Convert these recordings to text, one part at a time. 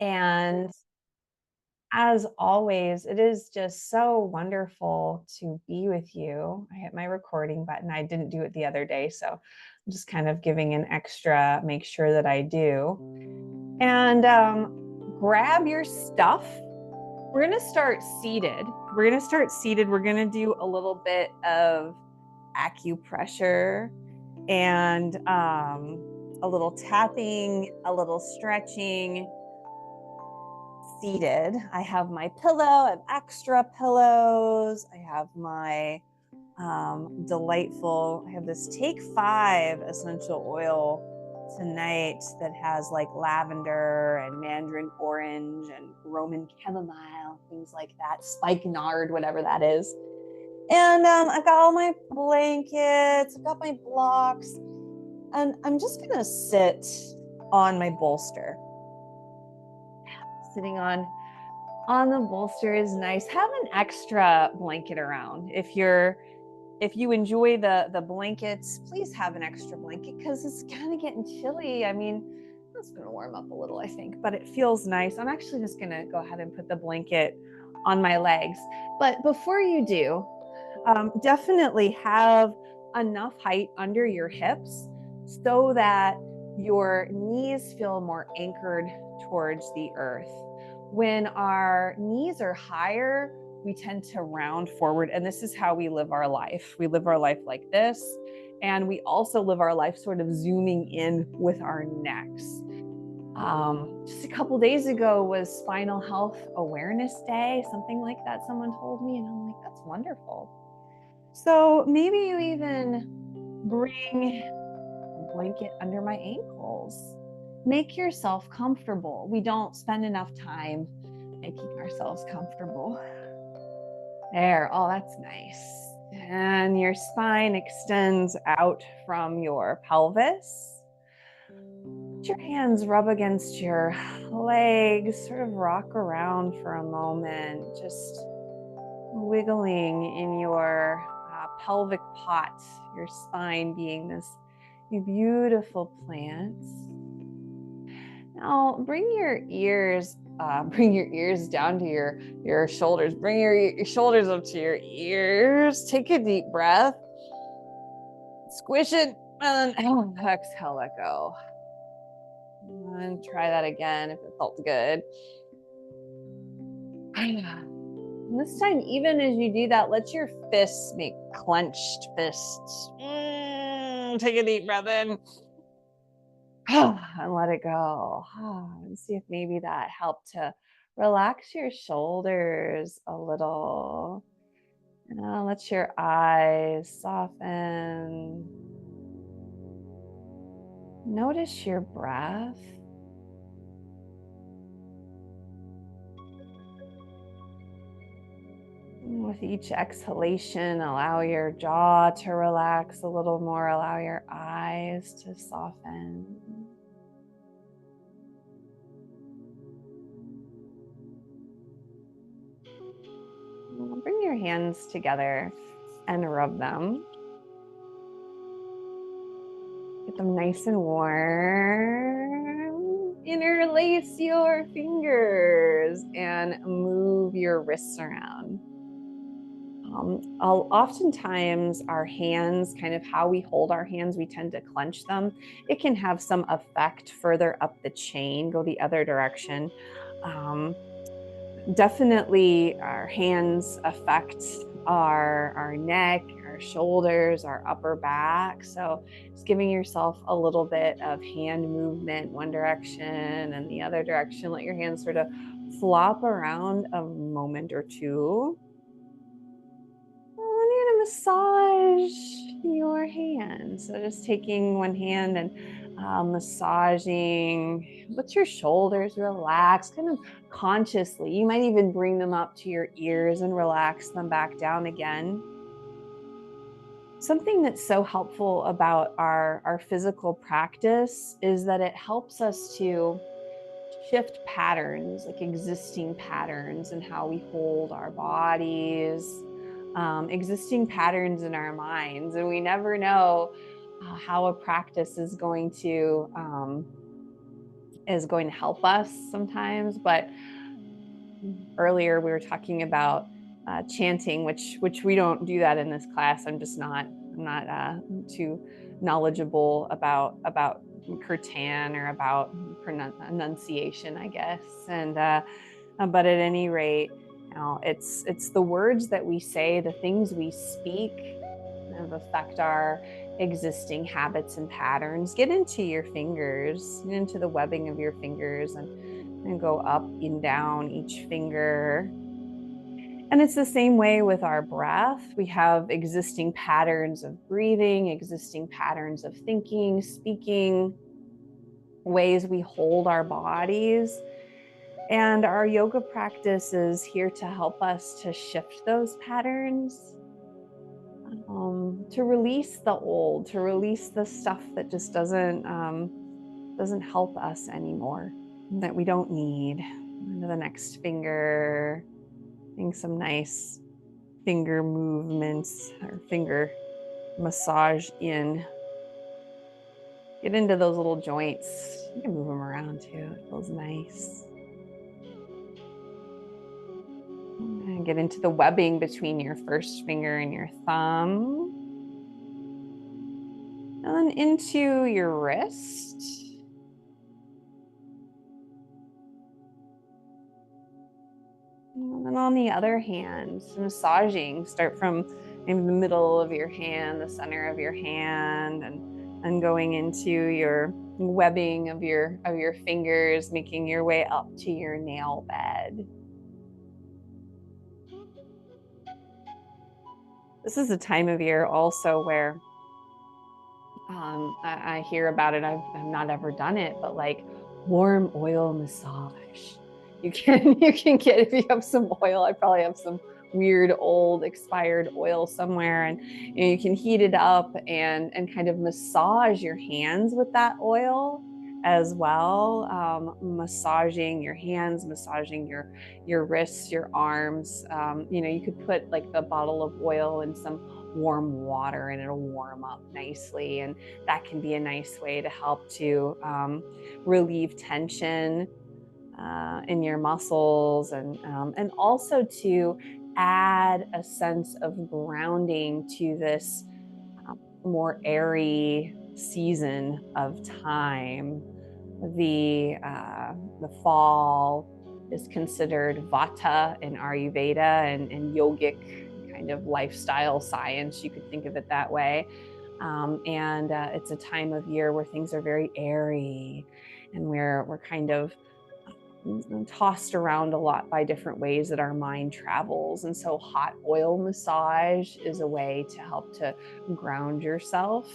And as always, it is just so wonderful to be with you. I hit my recording button. I didn't do it the other day, so I'm just kind of giving an extra, make sure that I do. And grab your stuff. We're going to start seated. We're going to do a little bit of acupressure and a little tapping, a little stretching, seated. I have my pillow, I have extra pillows. I have my delightful, I have this Take 5 essential oil tonight that has like lavender and mandarin orange and Roman chamomile, things like that, spikenard, whatever that is. And I've got all my blankets, I've got my blocks, and I'm just gonna sit on my bolster. Sitting on the bolster is nice. Have an extra blanket around. If you enjoy the blankets, please have an extra blanket because it's kind of getting chilly. I mean, it's going to warm up a little, I think, but it feels nice. I'm actually just going to go ahead and put the blanket on my legs. But before you do, definitely have enough height under your hips so that your knees feel more anchored towards the earth. When our knees are higher, we tend to round forward. And this is how we live our life. We live our life like this. And we also live our life sort of zooming in with our necks. Just a couple days ago was Spinal Health Awareness Day, something like that, someone told me. And I'm like, that's wonderful. So maybe you even bring a blanket under my ankles. Make yourself comfortable. We don't spend enough time making ourselves comfortable. There, oh, that's nice. And your spine extends out from your pelvis. Let your hands rub against your legs, sort of rock around for a moment, just wiggling in your pelvic pot, your spine being this beautiful plant. Now bring your ears down to your shoulders. Bring your shoulders up to your ears. Take a deep breath. Squish it and then exhale, let go. And try that again if it felt good. And this time, even as you do that, let your fists make clenched fists. Take a deep breath in. And let it go. And see if maybe that helped to relax your shoulders a little. And let your eyes soften. Notice your breath. With each exhalation, allow your jaw to relax a little more. Allow your eyes to soften. Bring your hands together and rub them. Get them nice and warm. Interlace your fingers and move your wrists around. Oftentimes our hands, kind of how we hold our hands, we tend to clench them. It can have some effect further up the chain, go the other direction. Definitely our hands affect our neck, our shoulders, our upper back. So just giving yourself a little bit of hand movement, one direction and the other direction. Let your hands sort of flop around a moment or two. And you're gonna massage your hand. So just taking one hand and massaging, let your shoulders relax, kind of consciously. You might even bring them up to your ears and relax them back down again. Something that's so helpful about our physical practice is that it helps us to shift patterns, like existing patterns, and how we hold our bodies, existing patterns in our minds. And we never know how a practice is going to is going to help us sometimes. But earlier we were talking about chanting, which we don't do that in this class. I'm not too knowledgeable about kirtan or about enunciation, I guess. And but at any rate, it's the words that we say, the things we speak, kind of affect our existing habits and patterns. Get into your fingers, get into the webbing of your fingers, and go up and down each finger. And it's the same way with our breath. We have existing patterns of breathing, existing patterns of thinking, speaking, ways we hold our bodies. And our yoga practice is here to help us to shift those patterns, to release the old, to release the stuff that just doesn't help us anymore, that we don't need. Into the next finger, doing some nice finger movements or finger massage in. Get into those little joints. You can move them around too. It feels nice. And get into the webbing between your first finger and your thumb. And then into your wrist. And then on the other hand, massaging, start from maybe the middle of your hand, the center of your hand, and going into your webbing of your fingers, making your way up to your nail bed. This is a time of year also where I hear about it. I've not ever done it, but like warm oil massage. You can get, if you have some oil. I probably have some weird old expired oil somewhere, and you can heat it up and kind of massage your hands with that oil as well. Massaging your hands, massaging your wrists, your arms. You could put like the bottle of oil in some warm water and it'll warm up nicely, and that can be a nice way to help to relieve tension in your muscles, and also to add a sense of grounding to this more airy season of time. The fall is considered vata in Ayurveda and yogic kind of lifestyle science. You could think of it that way. And it's a time of year where things are very airy, and we're kind of tossed around a lot by different ways that our mind travels. And so hot oil massage is a way to help to ground yourself.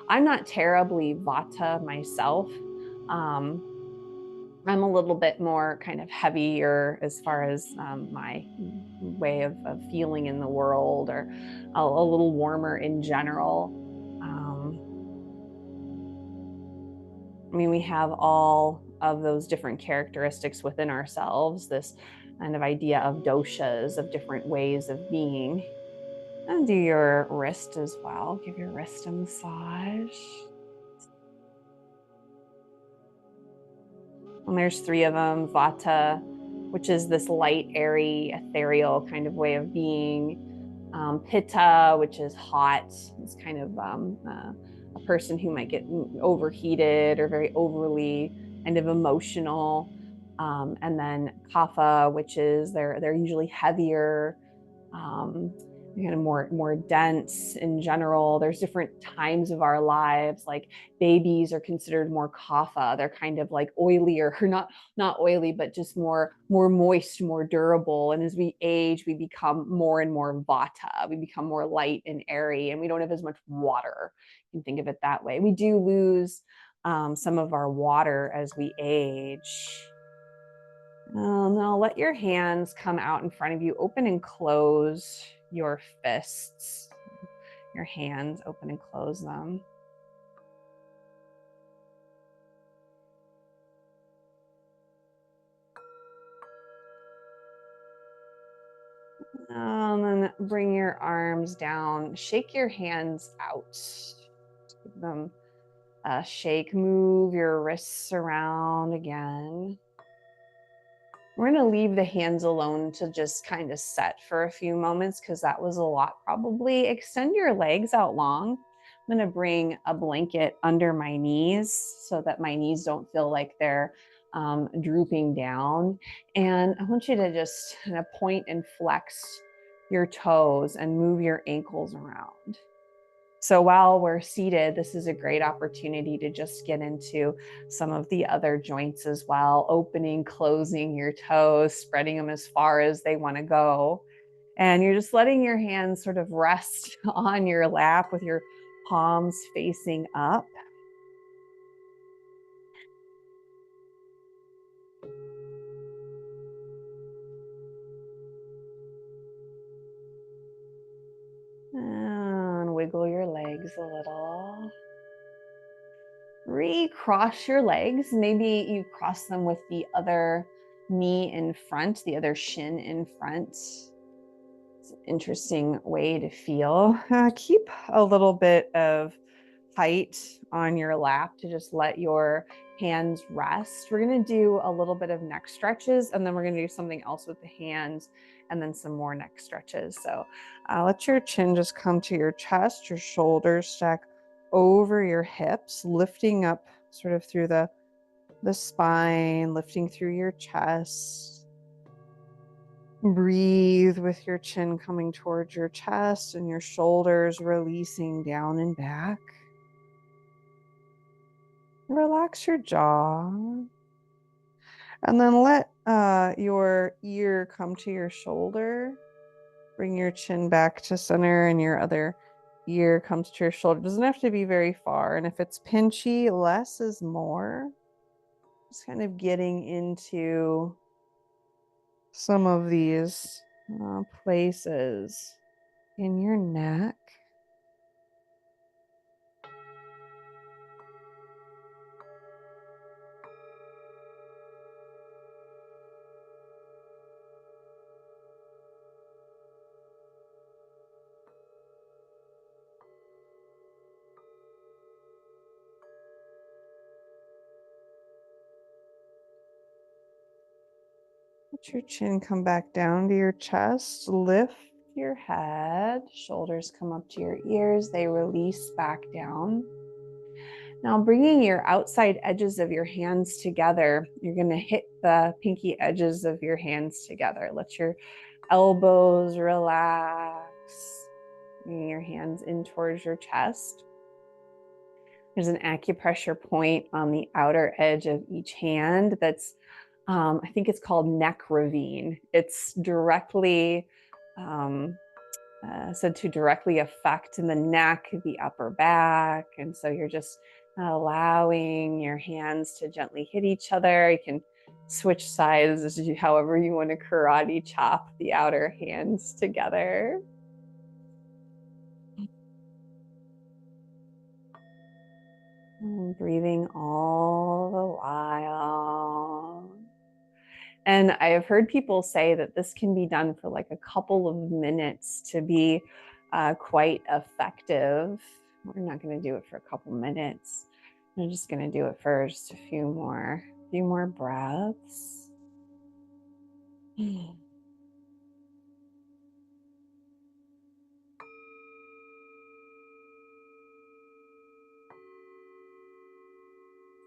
I'm not terribly vata myself. I'm a little bit more kind of heavier as far as my way of feeling in the world, or a little warmer in general. I mean, we have all of those different characteristics within ourselves, this kind of idea of doshas, of different ways of being. And do your wrist as well. Give your wrist a massage. And there's 3 of them. Vata, which is this light, airy, ethereal kind of way of being. Pitta, which is hot. It's kind of a person who might get overheated or very overly kind of emotional. And then Kapha, which is they're usually heavier, kind of more dense in general. There's different times of our lives. Like babies are considered more kapha. They're kind of like oilier, or not oily, but just more moist, more durable. And as we age, we become more and more vata. We become more light and airy, and we don't have as much water. You can think of it that way. We do lose some of our water as we age. Now let your hands come out in front of you. Open and close your fists. Your hands, open and close them. And then bring your arms down. Shake your hands out. Give them shake. Move your wrists around again. We're going to leave the hands alone to just kind of set for a few moments because that was a lot probably. Extend your legs out long. I'm going to bring a blanket under my knees so that my knees don't feel like they're drooping down. And I want you to just kind of point and flex your toes and move your ankles around. So while we're seated, this is a great opportunity to just get into some of the other joints as well, opening, closing your toes, spreading them as far as they want to go. And you're just letting your hands sort of rest on your lap with your palms facing up. And wiggle your legs a little. Recross your legs. Maybe you cross them with the other knee in front, the other shin in front. It's an interesting way to feel. Keep a little bit of height on your lap to just let your hands rest. We're going to do a little bit of neck stretches, and then we're going to do something else with the hands, and then some more neck stretches. So let your chin just come to your chest, your shoulders stack over your hips, lifting up sort of through the spine, lifting through your chest. Breathe with your chin coming towards your chest and your shoulders releasing down and back. Relax your jaw. And then let your ear come to your shoulder. Bring your chin back to center and your other ear comes to your shoulder. It doesn't have to be very far. And if it's pinchy, less is more. Just kind of getting into some of these places in your neck. Let your chin come back down to your chest. Lift your head. Shoulders come up to your ears. They release back down. Now bringing your outside edges of your hands together, you're going to hit the pinky edges of your hands together. Let your elbows relax. Bringing your hands in towards your chest. There's an acupressure point on the outer edge of each hand that's I think it's called neck ravine. It's directly said to directly affect the neck, the upper back. And so you're just allowing your hands to gently hit each other. You can switch sides however you want to karate chop the outer hands together. And breathing all the while. And I have heard people say that this can be done for like a couple of minutes to be quite effective. We're not going to do it for a couple minutes. I'm just going to do it for just a few more breaths.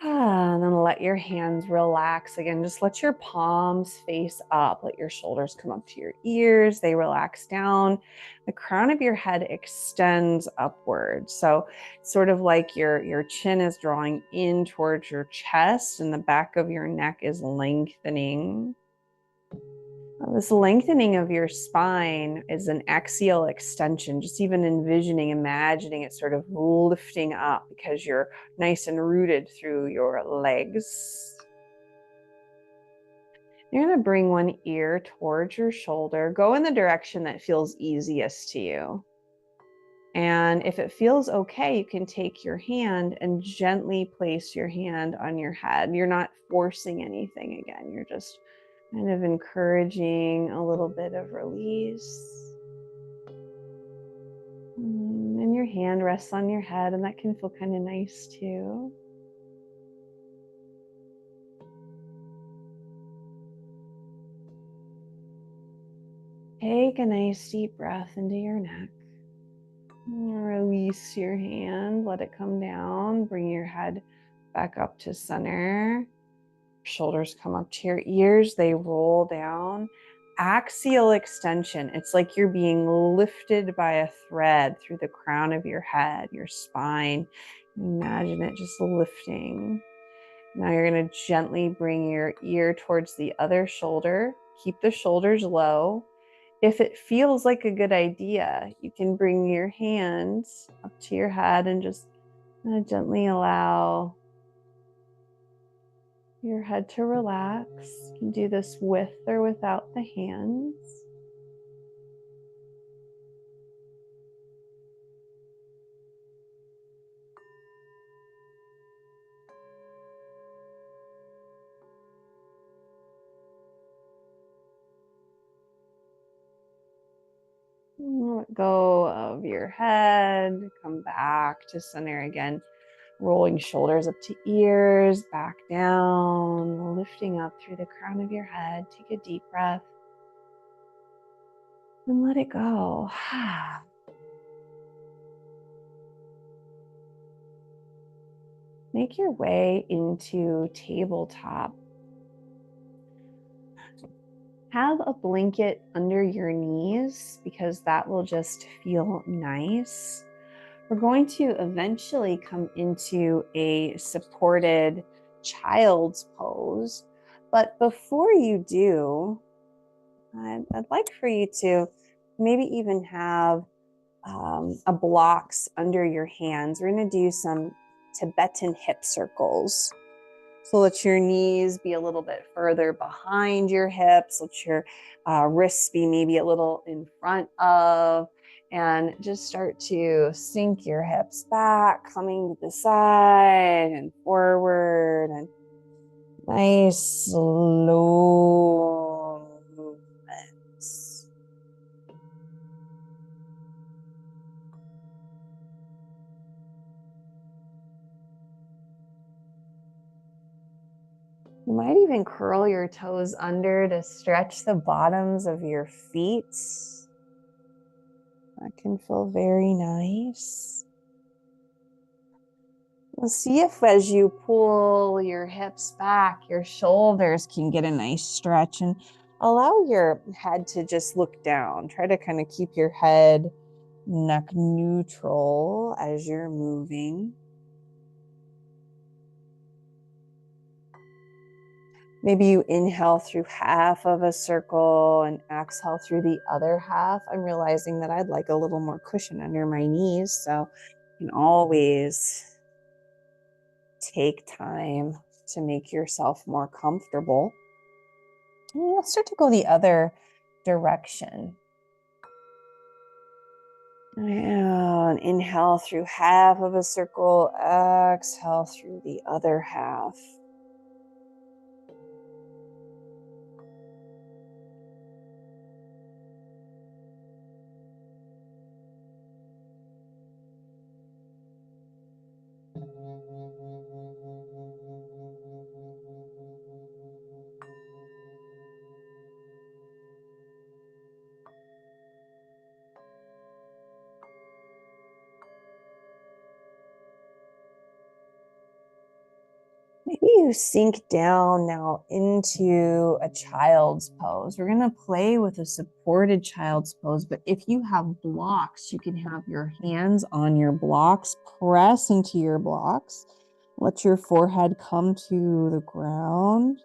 And then let your hands relax again. Just let your palms face up. Let your shoulders come up to your ears. They relax down. The crown of your head extends upward. So sort of like your chin is drawing in towards your chest and the back of your neck is lengthening. This lengthening of your spine is an axial extension, just even envisioning, imagining it sort of lifting up because you're nice and rooted through your legs. You're going to bring one ear towards your shoulder. Go in the direction that feels easiest to you. And if it feels okay, you can take your hand and gently place your hand on your head. You're not forcing anything again. You're just kind of encouraging a little bit of release. And your hand rests on your head, and that can feel kind of nice too. Take a nice deep breath into your neck. Release your hand, let it come down. Bring your head back up to center. Shoulders come up to your ears, they roll down. Axial extension. It's like you're being lifted by a thread through the crown of your head, your spine. Imagine it just lifting. Now you're going to gently bring your ear towards the other shoulder. Keep the shoulders low. If it feels like a good idea, you can bring your hands up to your head and just gently allow your head to relax. You can do this with or without the hands. Let go of your head, come back to center again. Rolling shoulders up to ears, back down, lifting up through the crown of your head. Take a deep breath and let it go. Make your way into tabletop. Have a blanket under your knees because that will just feel nice. We're going to eventually come into a supported child's pose. But before you do, I'd like for you to maybe even have a blocks under your hands. We're going to do some Tibetan hip circles. So let your knees be a little bit further behind your hips. Let your wrists be maybe a little in front of, and just start to sink your hips back, coming to the side and forward, and nice slow movements. You might even curl your toes under to stretch the bottoms of your feet. That can feel very nice. We'll see if as you pull your hips back, your shoulders can get a nice stretch, and allow your head to just look down. Try to kind of keep your head, neck neutral as you're moving. Maybe you inhale through half of a circle and exhale through the other half. I'm realizing that I'd like a little more cushion under my knees, so you can always take time to make yourself more comfortable. And let's start to go the other direction. And inhale through half of a circle, exhale through the other half. Maybe you sink down now into a child's pose. We're going to play with a supported child's pose, but if you have blocks, you can have your hands on your blocks, press into your blocks, let your forehead come to the ground,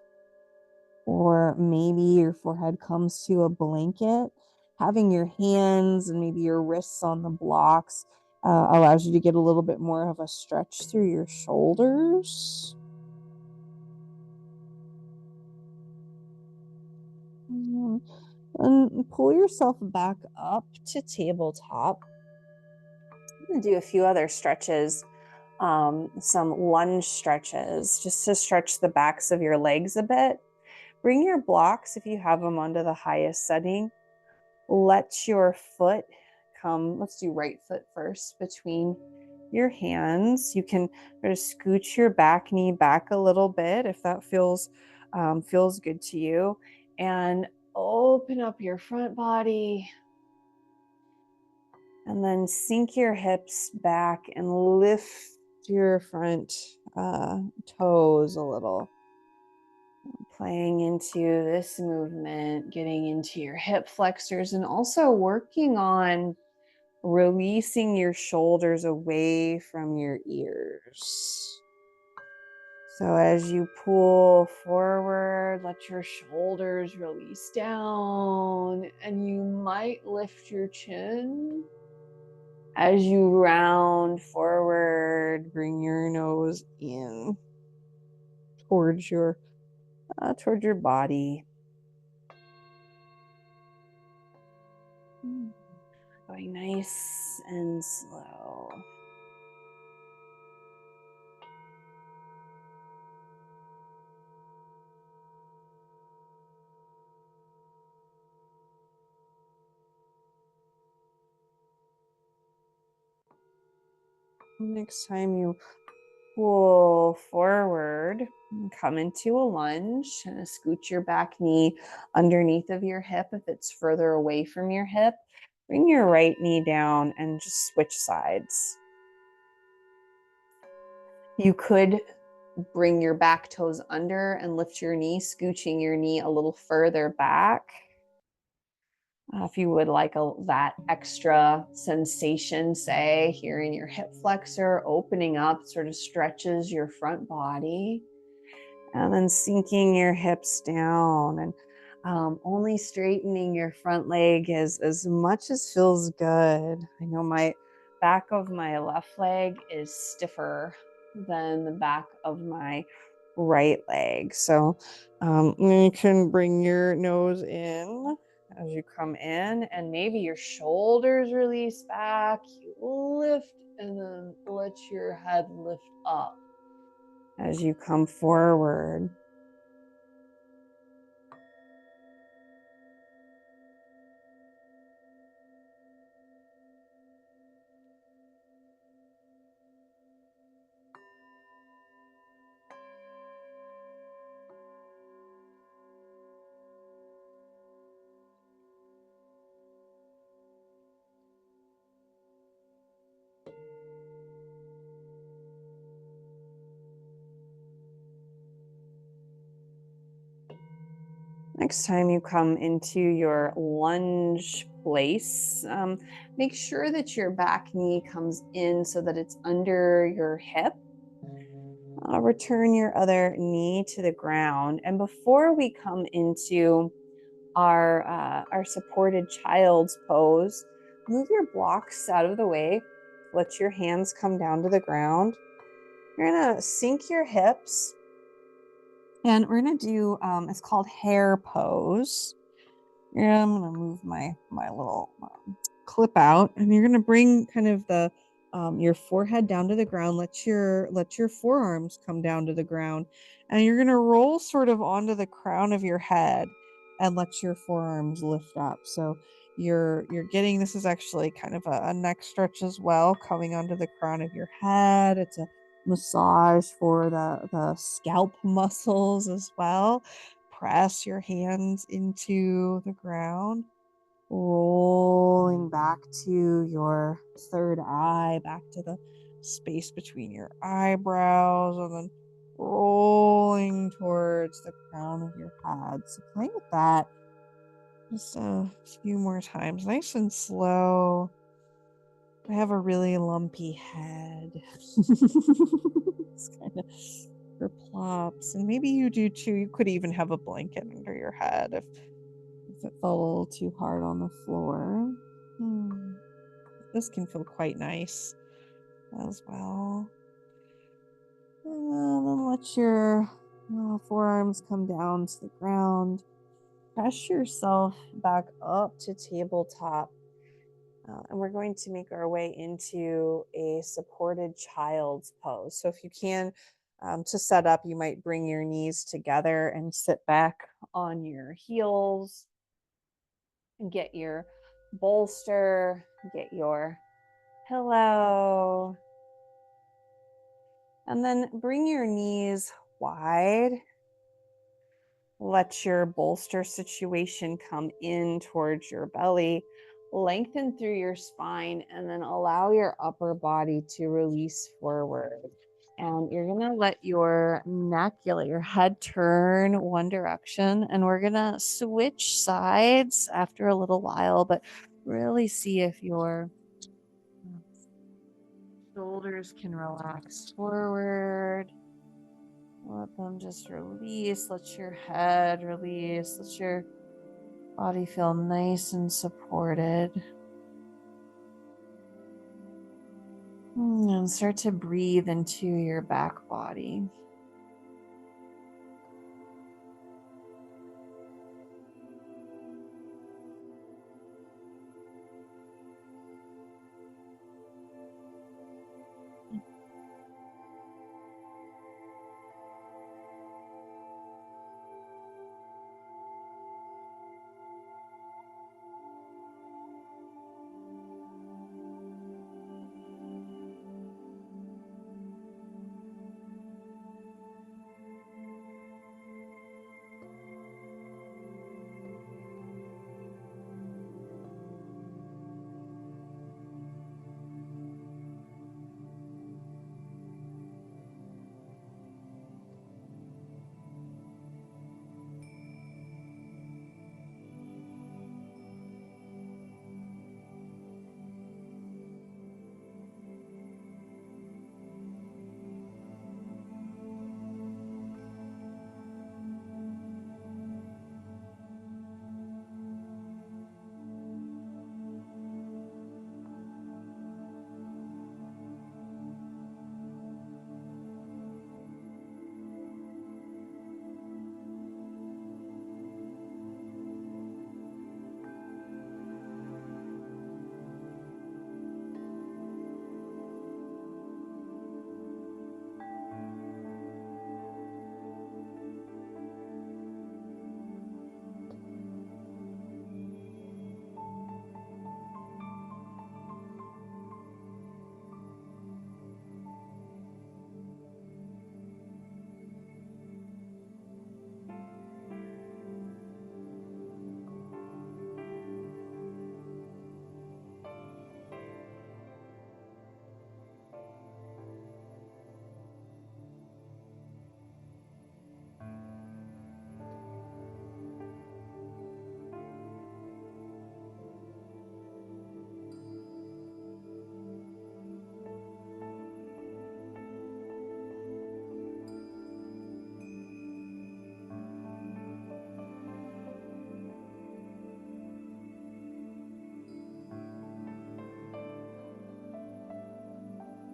or maybe your forehead comes to a blanket. Having your hands and maybe your wrists on the blocks allows you to get a little bit more of a stretch through your shoulders. And pull yourself back up to tabletop. I'm going to do a few other stretches, some lunge stretches, just to stretch the backs of your legs a bit. Bring your blocks, if you have them, onto the highest setting. Let your foot let's do right foot first, between your hands. You can sort of scooch your back knee back a little bit if that feels good to you, and open up your front body, and then sink your hips back and lift your front toes a little. Playing into this movement, getting into your hip flexors, and also working on releasing your shoulders away from your ears. So as you pull forward, let your shoulders release down, and you might lift your chin. As you round forward, bring your nose in towards your body. Going nice and slow. Next time you pull forward, come into a lunge, and scoot your back knee underneath of your hip. If it's further away from your hip, bring your right knee down and just switch sides. You could bring your back toes under and lift your knee, scooching your knee a little further back. If you would like that extra sensation, say here in your hip flexor, opening up, sort of stretches your front body, and then sinking your hips down, and only straightening your front leg as much as feels good. I know my back of my left leg is stiffer than the back of my right leg. So you can bring your nose in as you come in, and maybe your shoulders release back. You lift and then let your head lift up as you come forward. Next time you come into your lunge place, make sure that your back knee comes in so that it's under your hip. Return your other knee to the ground. And before we come into our supported child's pose, move your blocks out of the way. Let your hands come down to the ground. You're gonna sink your hips, and we're gonna do it's called hare pose. Yeah, I'm gonna move my little clip out, and you're gonna bring kind of the your forehead down to the ground. Let your forearms come down to the ground, and you're gonna roll sort of onto the crown of your head, and let your forearms lift up. So you're getting, this is actually kind of a neck stretch as well, coming onto the crown of your head. It's a massage for the scalp muscles as well. Press your hands into the ground, rolling back to your third eye, back to the space between your eyebrows, and then rolling towards the crown of your head. So play with that just a few more times, nice and slow. I have a really lumpy head. It's kind of for plops, and maybe you do too. You could even have a blanket under your head if it felt a little too hard on the floor. This can feel quite nice as well. And then let your forearms come down to the ground. Press yourself back up to tabletop. And we're going to make our way into a supported child's pose. So if you can, to set up, you might bring your knees together and sit back on your heels and get your bolster, get your pillow, and then bring your knees wide. Let your bolster situation come in towards your belly. Lengthen through your spine and then allow your upper body to release forward. And you're going to let your neck, you let your head turn one direction. And we're going to switch sides after a little while, but really see if your shoulders can relax forward. Let them just release. Let your head release. Let your body feel nice and supported. And start to breathe into your back body.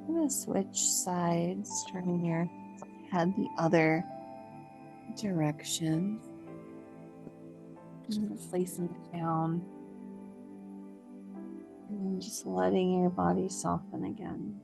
I'm going to switch sides, turning your head the other direction. And placing it down. And just letting your body soften again.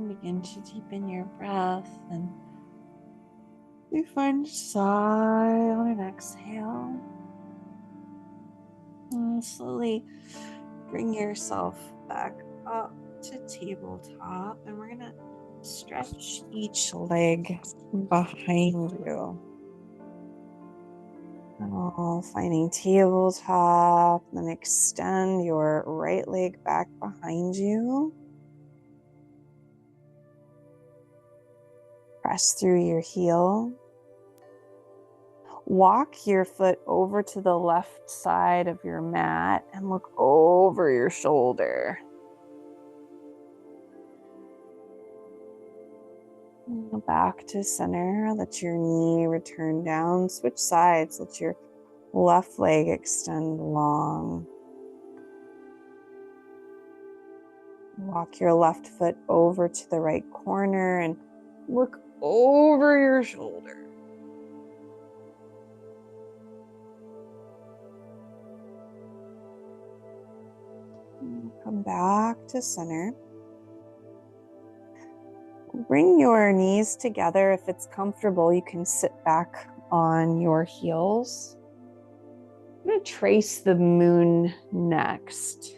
And begin to deepen your breath, and you find sigh on an exhale. And slowly bring yourself back up to tabletop, and we're gonna stretch each leg behind you. Finding tabletop, then extend your right leg back behind you. Press through your heel. Walk your foot over to the left side of your mat and look over your shoulder. Back to center. Let your knee return down. Switch sides. Let your left leg extend long. Walk your left foot over to the right corner and look over your shoulder. Come back to center. Bring your knees together. If it's comfortable, you can sit back on your heels. I'm going to trace the moon next.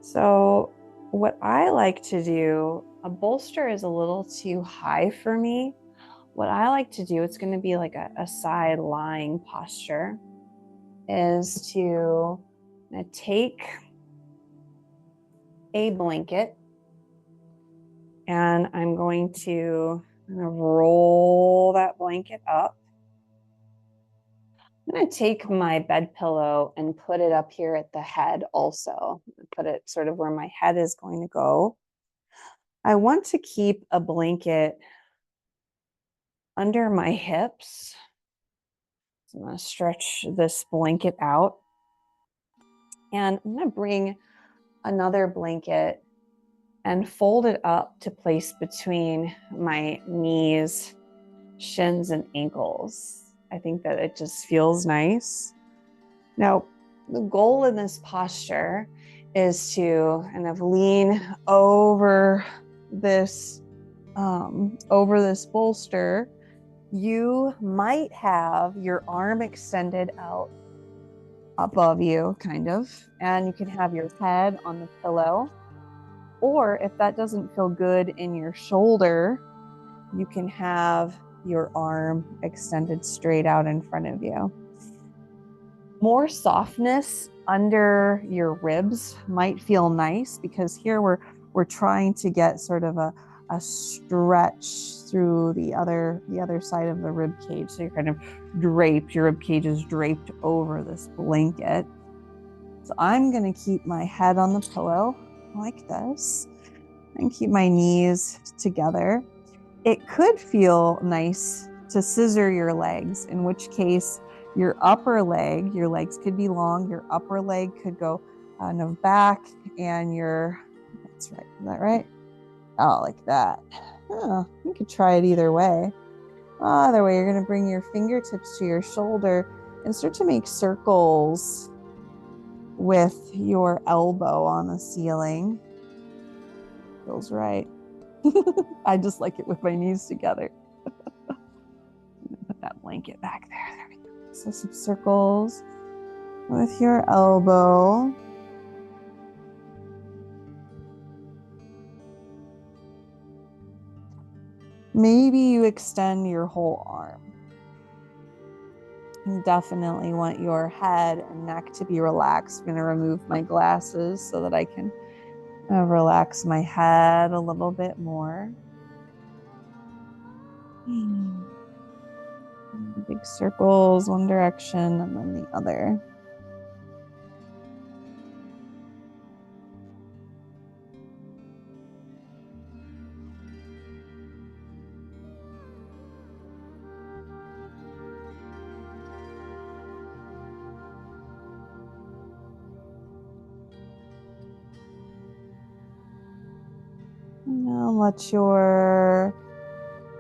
So what I like to do, a bolster is a little too high for me. What I like to do, it's going to be like a side lying posture, is to take a blanket, and I'm going to roll that blanket up. I'm going to take my bed pillow and put it up here at the head also. Put it sort of where my head is going to go. I want to keep a blanket under my hips. So I'm going to stretch this blanket out. And I'm going to bring another blanket and fold it up to place between my knees, shins, and ankles. I think that it just feels nice. Now, the goal in this posture is to kind of lean over this bolster. You might have your arm extended out above you, kind of, and you can have your head on the pillow. Or if that doesn't feel good in your shoulder, you can have your arm extended straight out in front of you. More softness under your ribs might feel nice, because here we're trying to get sort of a stretch through the other side of the rib cage. So you're kind of draped, your rib cage is draped over this blanket. So I'm going to keep my head on the pillow like this and keep my knees together. It could feel nice to scissor your legs, in which case your upper leg, your legs could be long, your upper leg could go kind of back, and that's right, is that right? Oh, like that. Oh, you could try it either way. Either way, you're going to bring your fingertips to your shoulder and start to make circles with your elbow on the ceiling. Feels right. I just like it with my knees together. Put that blanket back there. There we go. So some circles with your elbow. Maybe you extend your whole arm. You definitely want your head and neck to be relaxed. I'm going to remove my glasses so that I can relax my head a little bit more. Big circles, one direction and then the other. Now let your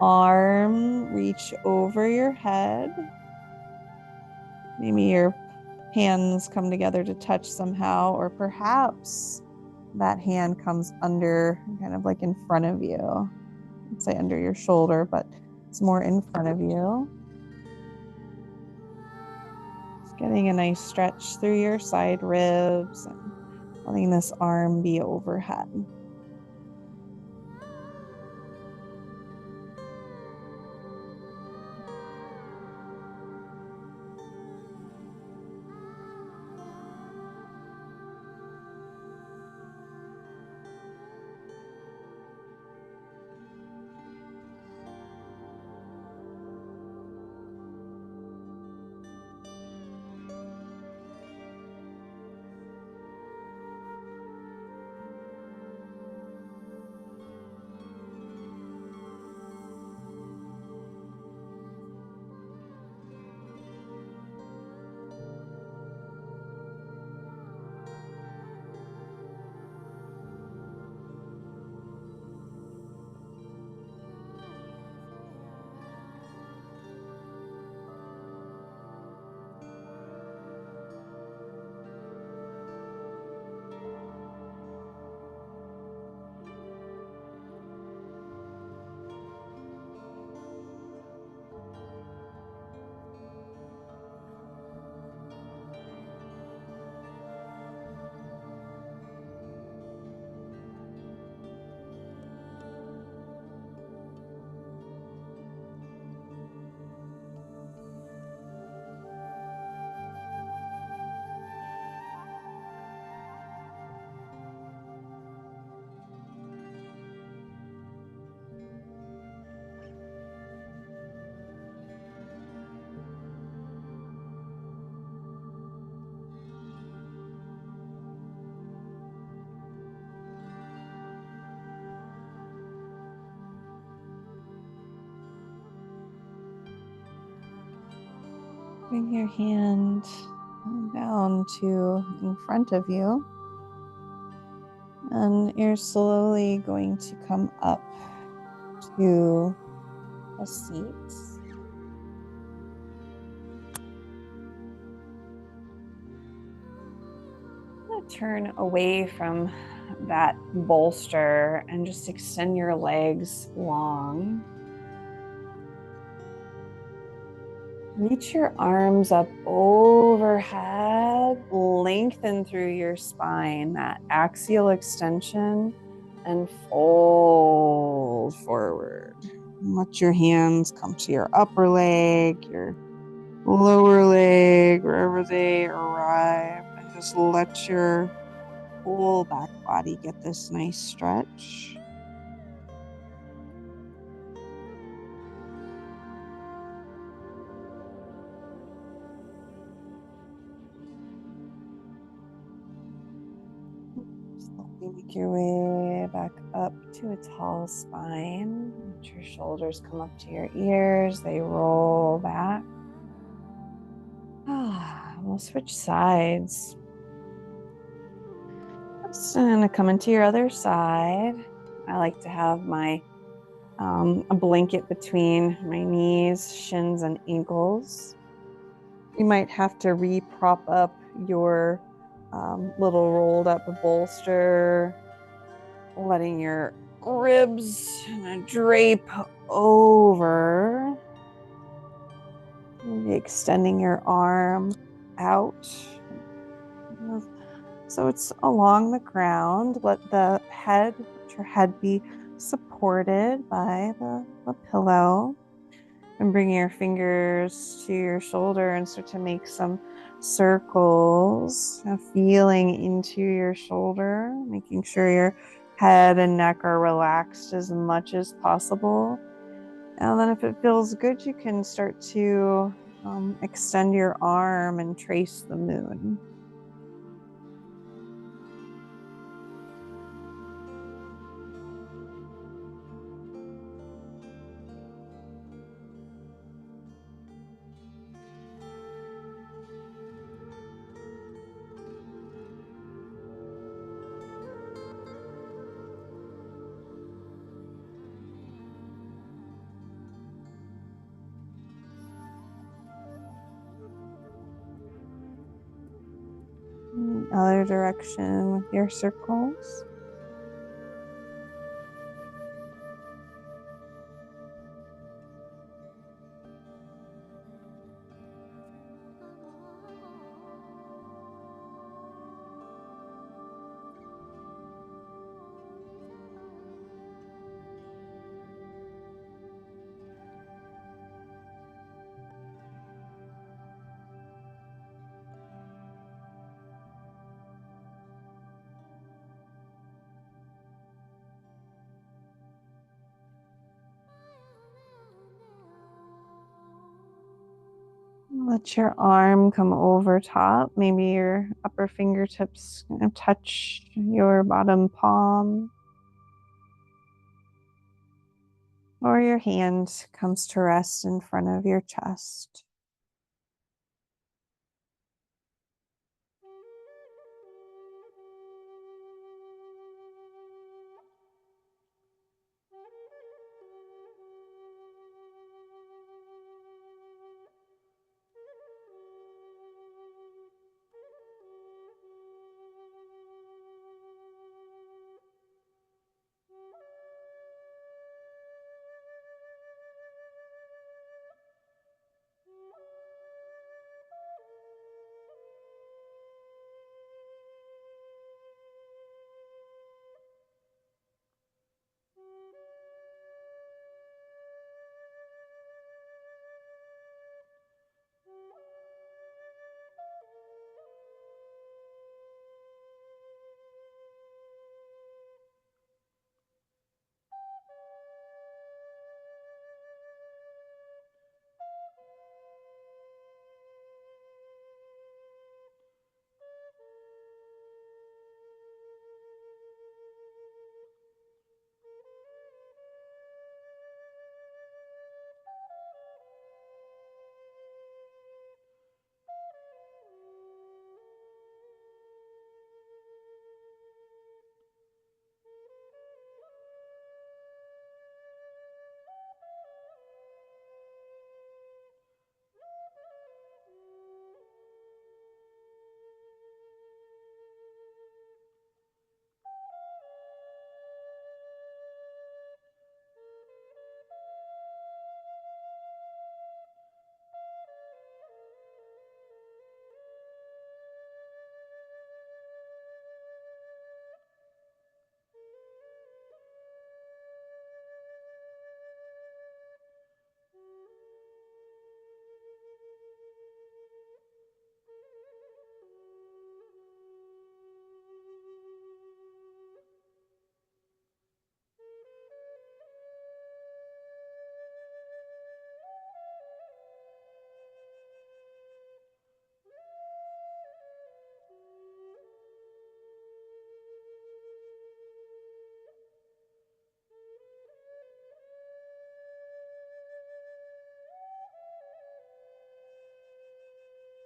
arm reach over your head. Maybe your hands come together to touch somehow, or perhaps that hand comes under, kind of like in front of you. I'd say under your shoulder, but it's more in front of you. Just getting a nice stretch through your side ribs and letting this arm be overhead. Bring your hand down to in front of you, and you're slowly going to come up to a seat. I'm going to turn away from that bolster and just extend your legs long. Reach your arms up overhead, lengthen through your spine, that axial extension, and fold forward. Let your hands come to your upper leg, your lower leg, wherever they arrive, and just let your whole back body get this nice stretch. Slowly make your way back up to a tall spine. Let your shoulders come up to your ears. They roll back. We'll switch sides. Next, I'm going to come into your other side. I like to have my a blanket between my knees, shins, and ankles. You might have to re-prop up your little rolled up bolster, letting your ribs drape over. Maybe extending your arm out. So it's along the ground. Let your head be supported by the pillow. And bring your fingers to your shoulder and start to make some circles, feeling into your shoulder, making sure your head and neck are relaxed as much as possible. And then if it feels good, you can start to extend your arm and trace the moon. other direction with your circles. Let your arm come over top. Maybe your upper fingertips touch your bottom palm. Or your hand comes to rest in front of your chest.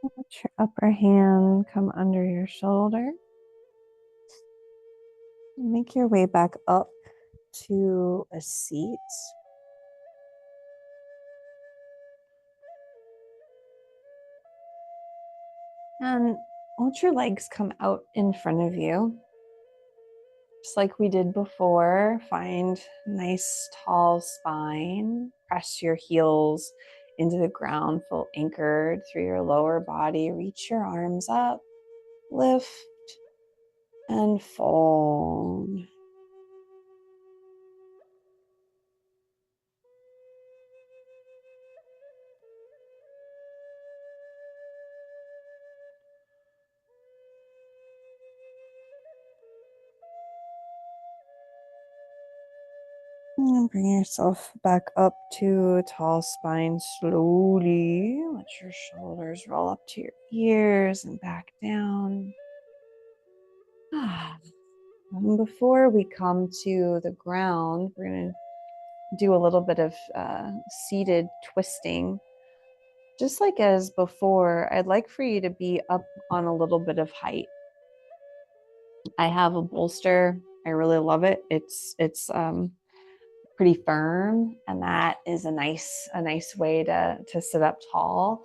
Let your upper hand come under your shoulder. Make your way back up to a seat. And let your legs come out in front of you. Just like we did before, find a nice tall spine. Press your heels into the ground, feel anchored through your lower body. Reach your arms up, lift, and fold. And bring yourself back up to a tall spine slowly. Let your shoulders roll up to your ears and back down. And before we come to the ground, we're going to do a little bit of seated twisting. Just like as before, I'd like for you to be up on a little bit of height. I have a bolster. I really love it. It's pretty firm, and that is a nice way to sit up tall.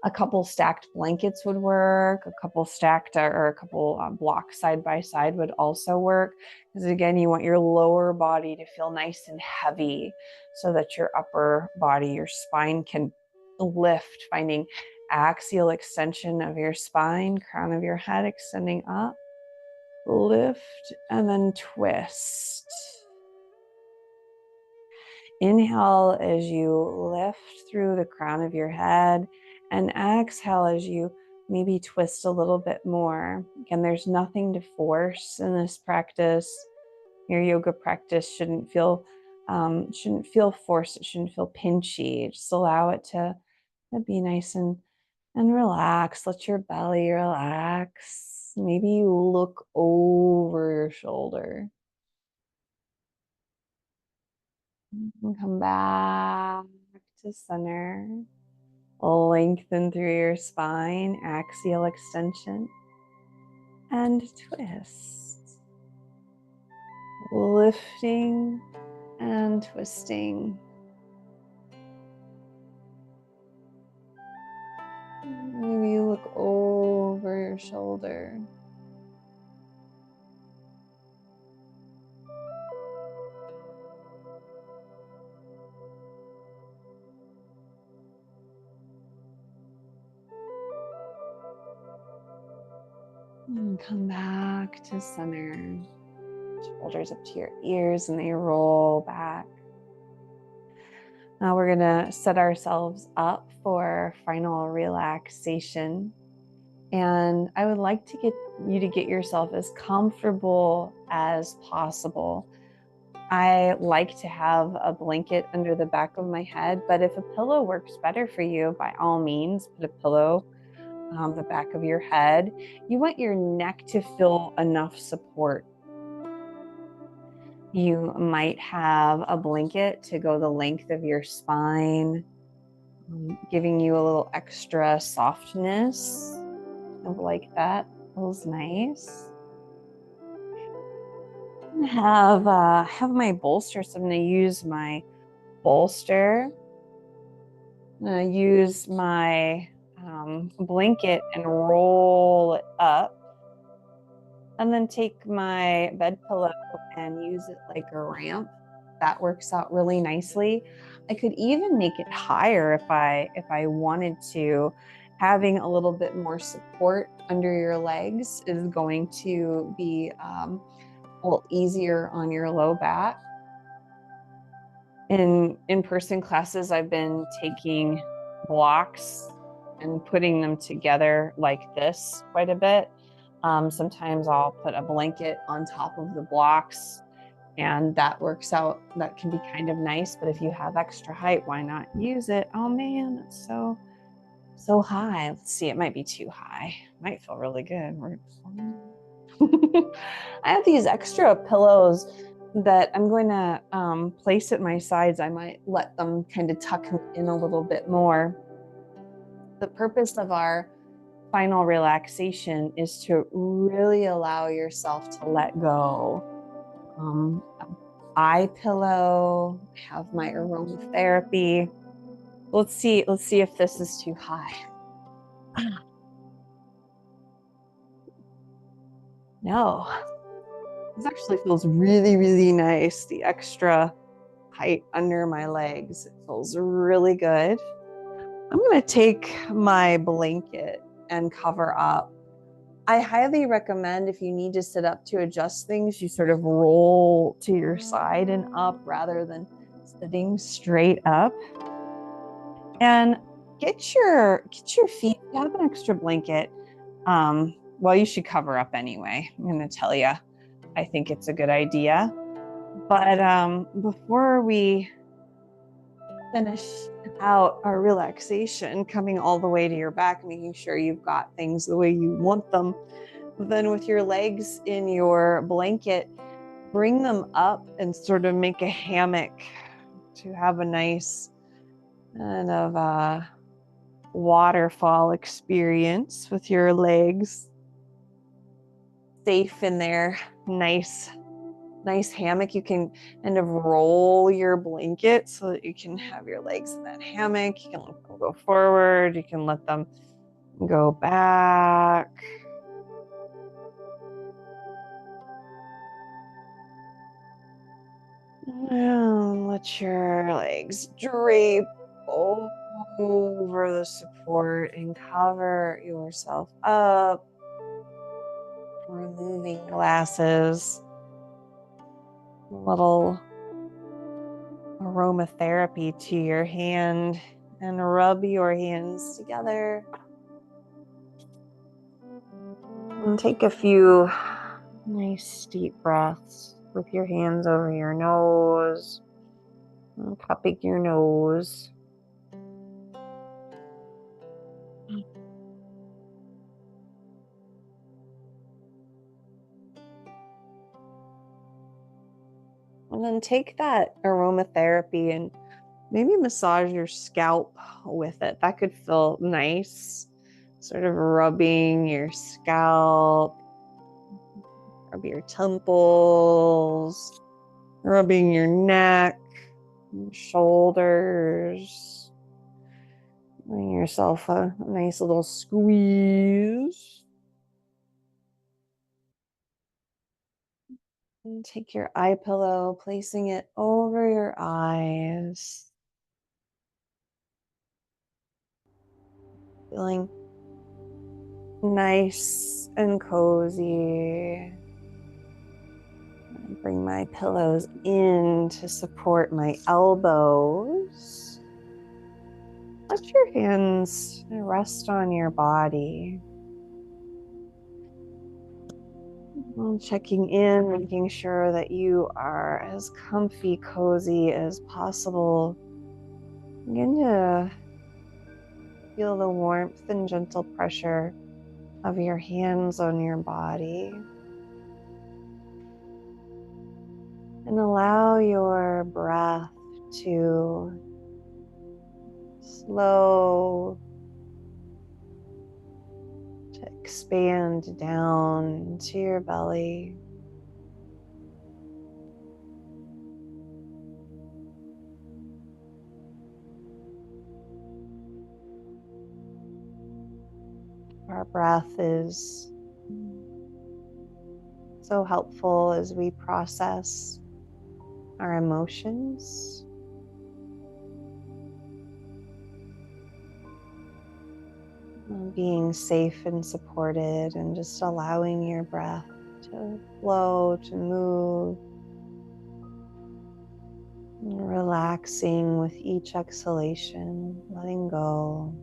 A couple stacked blankets would work. A couple stacked or a couple blocks side by side would also work. Because again, you want your lower body to feel nice and heavy so that your upper body, your spine can lift, finding axial extension of your spine, crown of your head extending up, lift, and then twist. Inhale as you lift through the crown of your head, and exhale as you maybe twist a little bit more. Again, there's nothing to force in this practice. Your yoga practice shouldn't feel forced. It shouldn't feel pinchy. Just allow it to be nice and relax. Let your belly relax. Maybe you look over your shoulder. And come back to center. Lengthen through your spine, axial extension, and twist. Lifting and twisting. Maybe you look over your shoulder. And come back to center. Shoulders up to your ears and they roll back. Now we're going to set ourselves up for final relaxation. And I would like to get you to get yourself as comfortable as possible. I like to have a blanket under the back of my head, but if a pillow works better for you, by all means, put a pillow on the back of your head. You want your neck to feel enough support. You might have a blanket to go the length of your spine, giving you a little extra softness. Like that feels nice. Have my bolster, so I'm going to use my bolster. I'm going to use my blanket and roll it up, and then take my bed pillow and use it like a ramp. That works out really nicely. I could even make it higher if I wanted to. Having a little bit more support under your legs is going to be a little easier on your low back. In in-person classes, I've been taking blocks and putting them together like this quite a bit. Sometimes I'll put a blanket on top of the blocks, and that works out. That can be kind of nice, but if you have extra height, why not use it? Oh man, it's so high. Let's see, it might be too high. Might feel really good. I have these extra pillows that I'm going to place at my sides. I might let them kind of tuck in a little bit more. The purpose of our final relaxation is to really allow yourself to let go. Eye pillow, have my aromatherapy. Let's see if this is too high. No, this actually feels really, really nice. The extra height under my legs, it feels really good. I'm going to take my blanket and cover up. I highly recommend, if you need to sit up to adjust things, you sort of roll to your side and up rather than sitting straight up. And get your feet. You have an extra blanket. Well, you should cover up anyway. I'm going to tell you, I think it's a good idea. But before we finish out our relaxation, coming all the way to your back, making sure you've got things the way you want them, then with your legs in your blanket, bring them up and sort of make a hammock to have a nice kind of waterfall experience with your legs safe in there, nice nice hammock, you can kind of roll your blanket so that you can have your legs in that hammock. You can let them go forward, you can let them go back. And let your legs drape over the support and cover yourself up. Removing glasses. A little aromatherapy to your hand, and rub your hands together. And take a few nice deep breaths with your hands over your nose and cupping your nose. And then take that aromatherapy and maybe massage your scalp with it. That could feel nice. Sort of rubbing your scalp, rub your temples, rubbing your neck, shoulders. Giving yourself a nice little squeeze. And take your eye pillow, placing it over your eyes. Feeling nice and cozy. Bring my pillows in to support my elbows. Let your hands rest on your body. Checking in, making sure that you are as comfy, cozy as possible. Begin to feel the warmth and gentle pressure of your hands on your body. And allow your breath to slow, to expand down into your belly. Our breath is so helpful as we process our emotions. Being safe and supported, and just allowing your breath to flow, to move, and relaxing with each exhalation, letting go.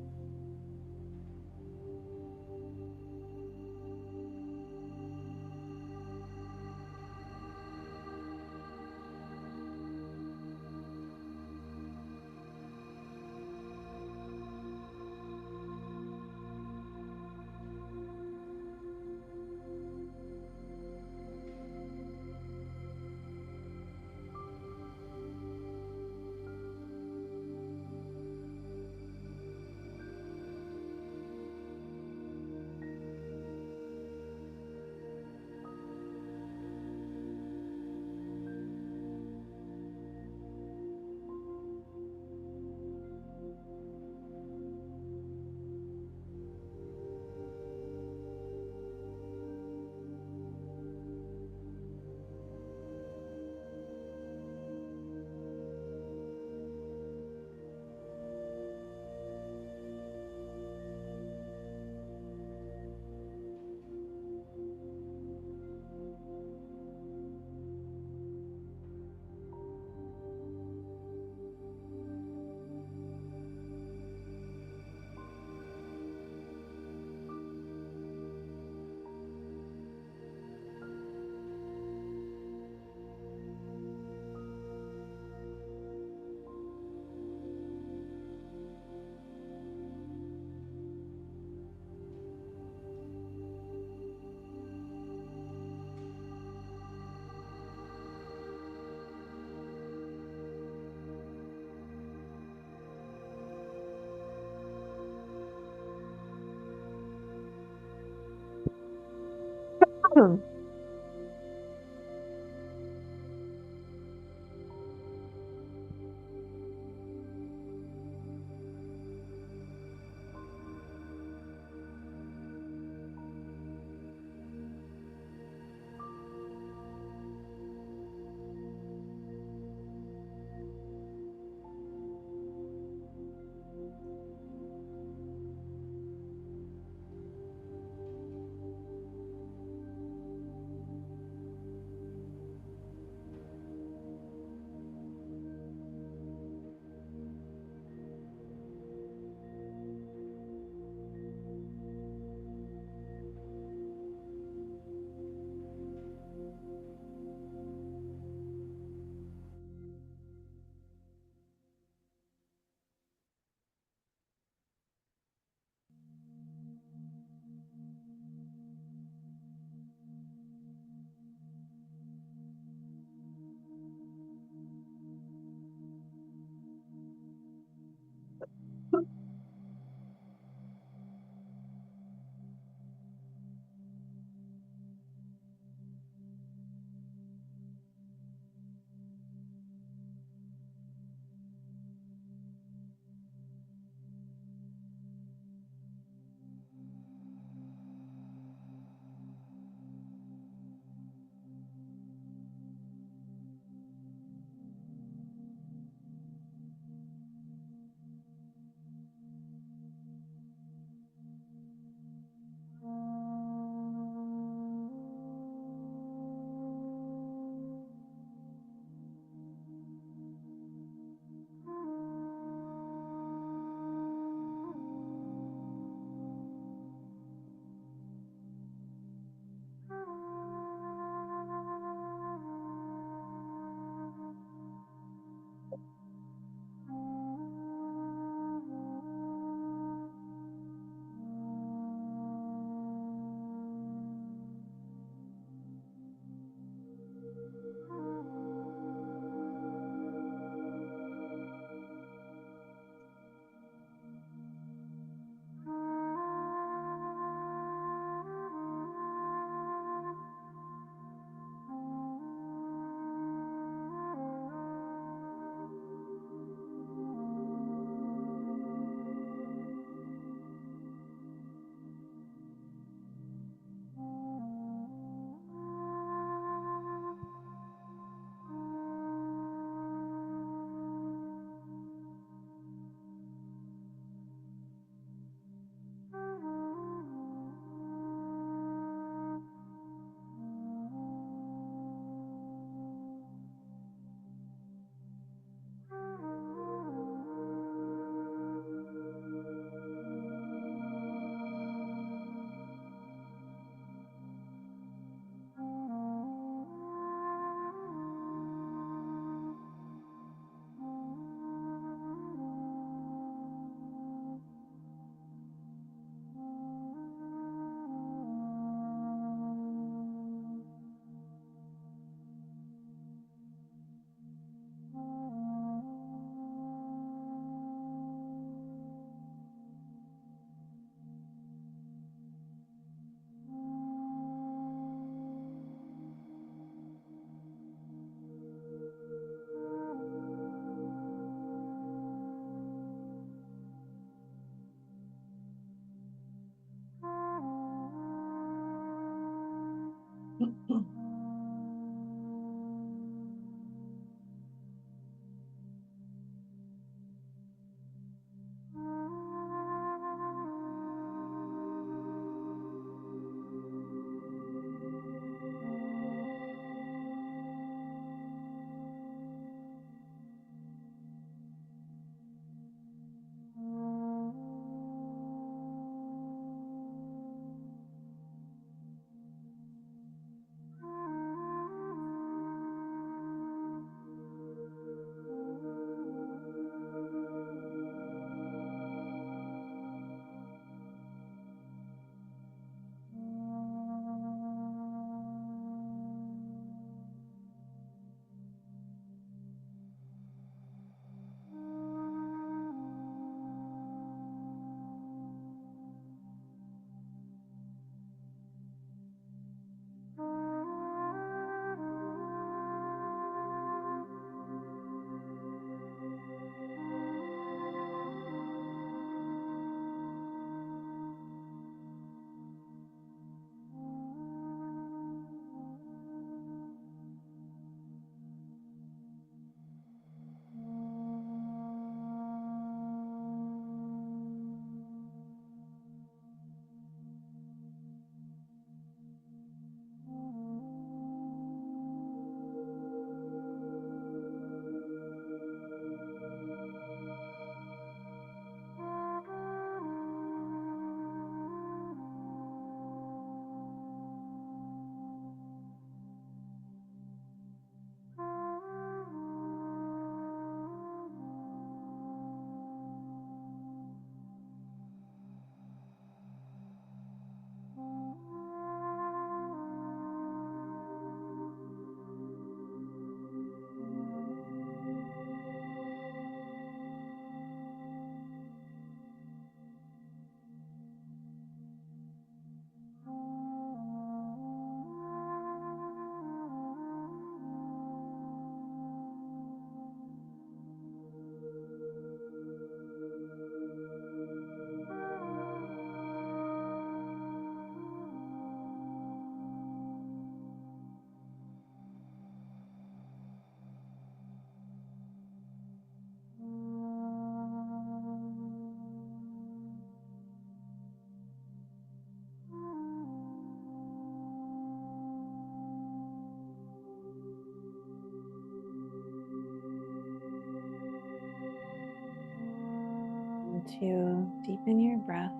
To deepen your breath.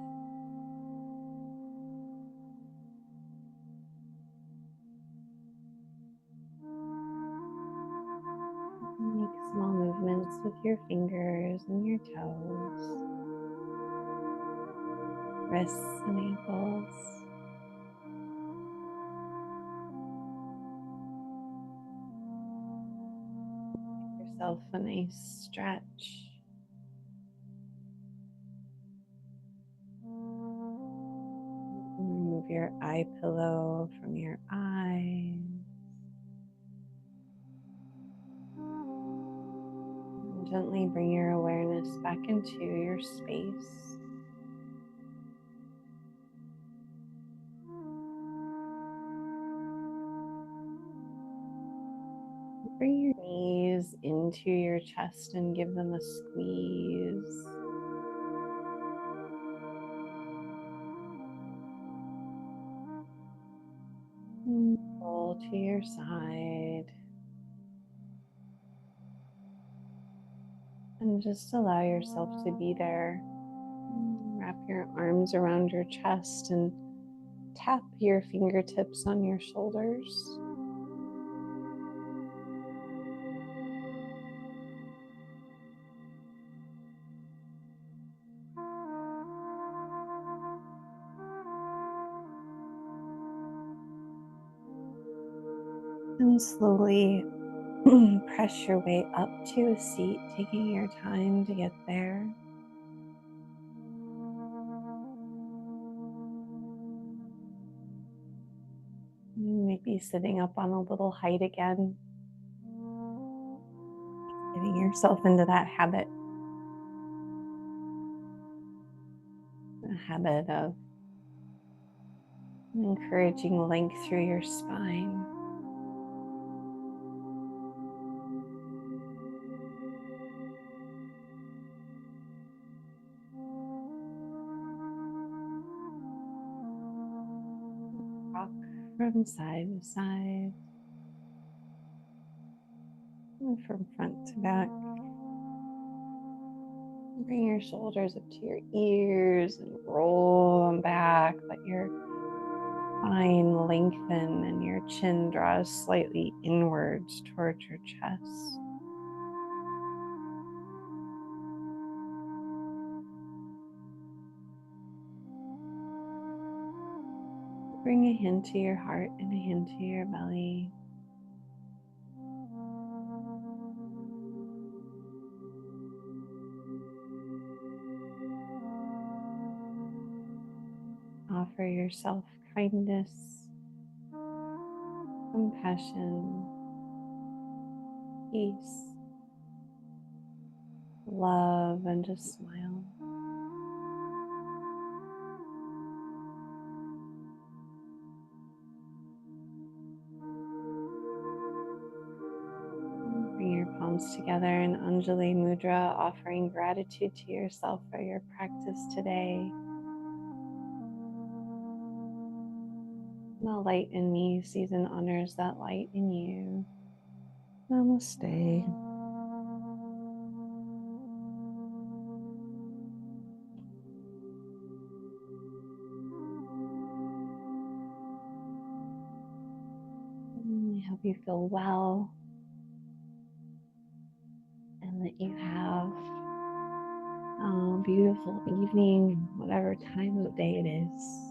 Make small movements with your fingers and your toes, wrists and ankles. yourself a nice stretch. Remove your eye pillow from your eyes. And gently bring your awareness back into your space. Bring your knees into your chest and give them a squeeze. Roll to your side. And just allow yourself to be there. Wrap your arms around your chest and tap your fingertips on your shoulders. And slowly press your way up to a seat, taking your time to get there. You might be sitting up on a little height again, getting yourself into that habit. A habit of encouraging length through your spine. Rock from side to side, and from front to back. Bring your shoulders up to your ears and roll them back. Let your spine lengthen and your chin draws slightly inwards towards your chest. Bring a hand to your heart and a hand to your belly. Offer yourself kindness, compassion, peace, love, and just smile. Bring your palms together in Anjali Mudra, offering gratitude to yourself for your practice today. The light in me sees and honors that light in you. Namaste. I hope you feel well and that you have a beautiful evening, whatever time of day it is.